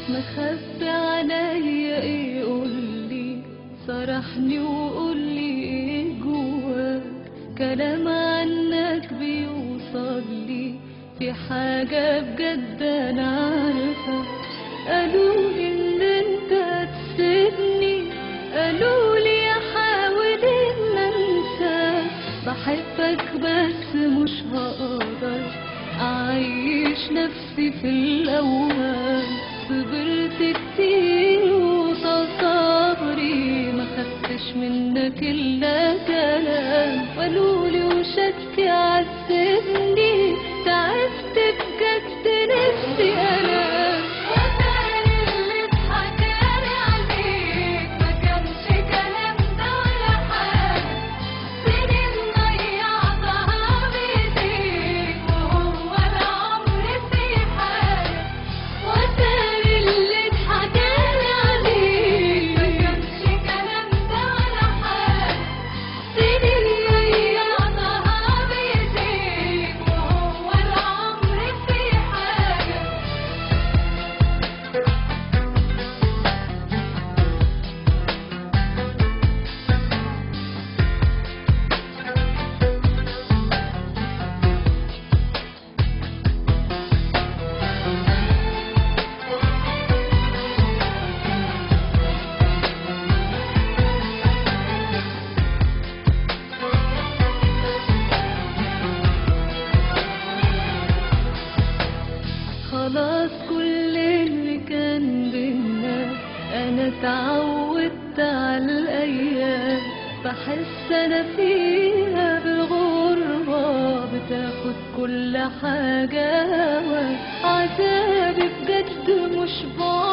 مخبي عليا ايه؟ قولي صرحني وقولي ايه جواك. كلام عنك بيوصلي في حاجة بجد انا عارفة. قالولي ان انت هتسيبني، قالولي احاول ان انساك. بحبك بس مش هقدر اعيش نفسي في الاوهام. صبرت كتير وطال صبري، ما خدتش منك الا كلام. قالولي وشكي عذبني، تعبت بجد نفسي انام. وتاني اللي اتحكالي عليك ما كانش كلام ده ولا حاجة. سنين ضيعتها بايديك وهو العمر في حاجة. وتاني اللي اتحكالي عليك ما كانش كلام ده ولا حاجة. سنين ضيعتها بايديك وهو العمر في حاجة. خلاص كل اللي كان بينا انا اتعودت على الايام. بحس انا فيها بالغربة بتاخد كل حاجة هوا. عذابي بجد مش بعيد